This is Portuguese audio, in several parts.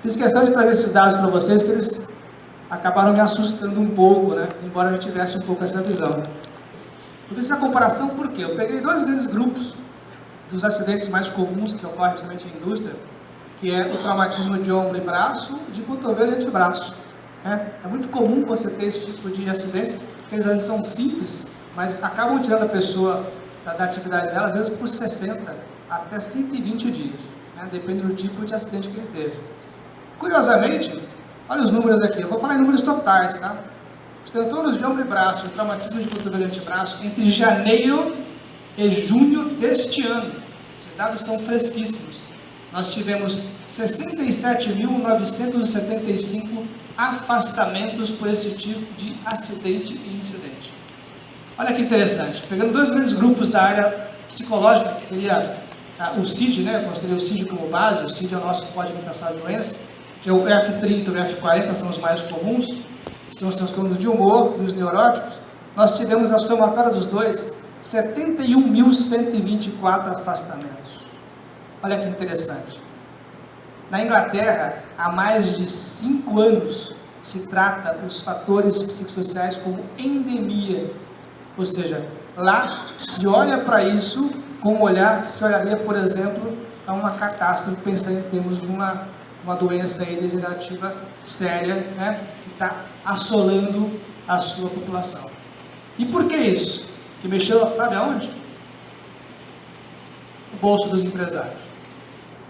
Fiz questão de trazer esses dados para vocês, que eles acabaram me assustando um pouco, né? Embora eu tivesse um pouco essa visão. Eu fiz essa comparação porque eu peguei dois grandes grupos dos acidentes mais comuns que ocorrem principalmente em indústria, que é o traumatismo de ombro e braço, e de cotovelo e antebraço. É muito comum você ter esse tipo de acidentes, que eles às vezes são simples, mas acabam tirando a pessoa da atividade dela, às vezes por 60 até 120 dias, né? Depende do tipo de acidente que ele teve. Curiosamente, olha os números aqui, eu vou falar em números totais, tá? Os transtornos de ombro e braço, o traumatismo de cotovelo e antebraço, entre janeiro e junho deste ano, esses dados são fresquíssimos. Nós tivemos 67.975 afastamentos por esse tipo de acidente e incidente. Olha que interessante, pegando dois grandes grupos da área psicológica, que seria o CID, né? Eu considerei o CID como base. O CID é o nosso Código de Identificação de Doença, que é o F30 e o F40, são os mais comuns, são os transtornos de humor e os neuróticos. Nós tivemos a somatória dos dois, 71.124 afastamentos. Olha que interessante. Na Inglaterra, há mais de 5 anos, se trata os fatores psicossociais como endemia. Ou seja, lá se olha para isso com um olhar que se olharia, por exemplo, a uma catástrofe, pensando em termos de uma doença aí degenerativa séria, né, que está assolando a sua população. E por que isso? Que mexeu, sabe aonde? O bolso dos empresários.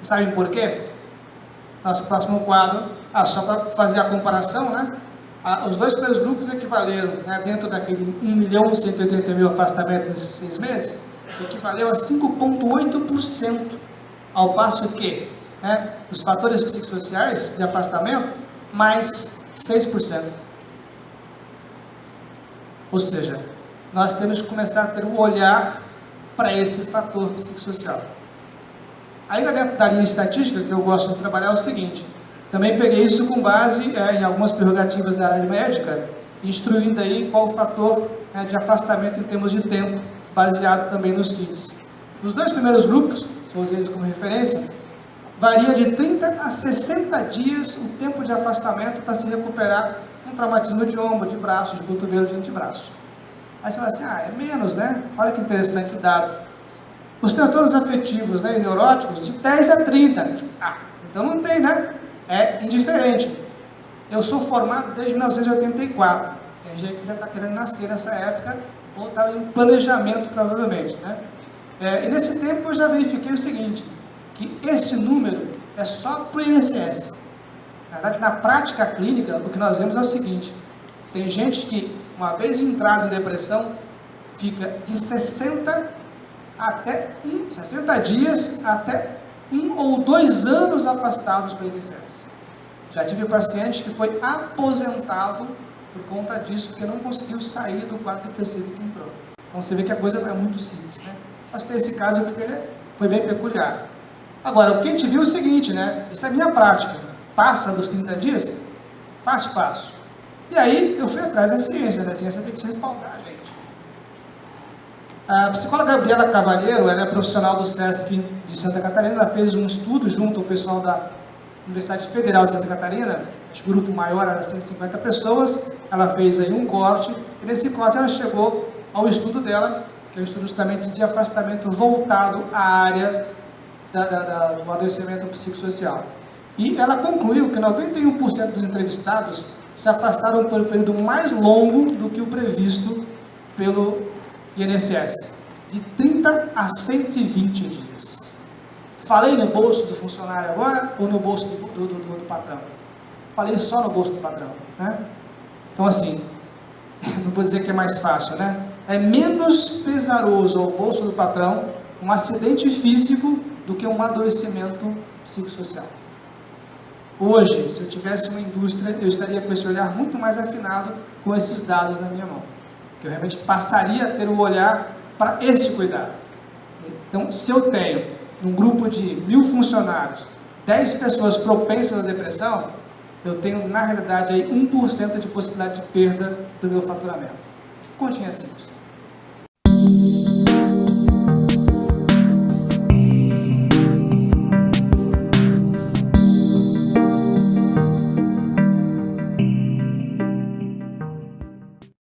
E sabem por quê? Nosso próximo quadro, só para fazer a comparação, né? Os dois primeiros grupos equivaleram, né, dentro daquele 1.180.000 afastamentos nesses 6 meses, equivaleu a 5,8%, ao passo que, né, os fatores psicossociais de afastamento, mais 6%. Ou seja, nós temos que começar a ter um olhar para esse fator psicossocial. Ainda dentro da linha estatística, que eu gosto de trabalhar, é o seguinte: também peguei isso com base em algumas prerrogativas da área médica, instruindo aí qual o fator de afastamento em termos de tempo, baseado também nos CIDs. Os dois primeiros grupos, se eu usei eles como referência, varia de 30 a 60 dias o tempo de afastamento para se recuperar um traumatismo de ombro, de braço, de cotovelo, de antebraço. Aí você fala assim, é menos, né? Olha que interessante o dado. Os transtornos afetivos, né, e neuróticos, de 10 a 30. Então não tem, né? É indiferente. Eu sou formado desde 1984. Tem gente que já está querendo nascer nessa época, ou estava em planejamento, provavelmente, né? E nesse tempo eu já verifiquei o seguinte, que este número é só para o INSS. Na verdade, na prática clínica, o que nós vemos é o seguinte: tem gente que, uma vez entrado em depressão, fica de 60 dias até 1 ou 2 anos afastados do INSS. Já tive paciente que foi aposentado por conta disso, porque não conseguiu sair do quadro depressivo que entrou. Então você vê que a coisa é muito simples, né? Mas tem esse caso porque ele foi bem peculiar. Agora, o que a gente viu é o seguinte, né? Isso é minha prática. Passa dos 30 dias? Passo. E aí eu fui atrás da ciência, né? A ciência tem que se respaldar, gente. A psicóloga Gabriela Cavalheiro, ela é profissional do SESC de Santa Catarina, ela fez um estudo junto ao pessoal da Universidade Federal de Santa Catarina, esse grupo maior era 150 pessoas, ela fez aí um corte, e nesse corte ela chegou ao estudo dela, que é um estudo justamente de afastamento voltado à área do adoecimento psicossocial. E ela concluiu que 91% dos entrevistados se afastaram por um período mais longo do que o previsto pelo INSS, de 30 a 120 dias. Falei no bolso do funcionário agora ou no bolso do patrão? Falei só no bolso do patrão, né? Então assim, não vou dizer que é mais fácil, né? É menos pesaroso ao bolso do patrão um acidente físico do que um adoecimento psicossocial. Hoje, se eu tivesse uma indústria, eu estaria com esse olhar muito mais afinado com esses dados na minha mão, que eu realmente passaria a ter um olhar para este cuidado. Então, se eu tenho, num grupo de 1.000 funcionários, 10 pessoas propensas à depressão, eu tenho, na realidade, aí 1% de possibilidade de perda do meu faturamento. Continha simples.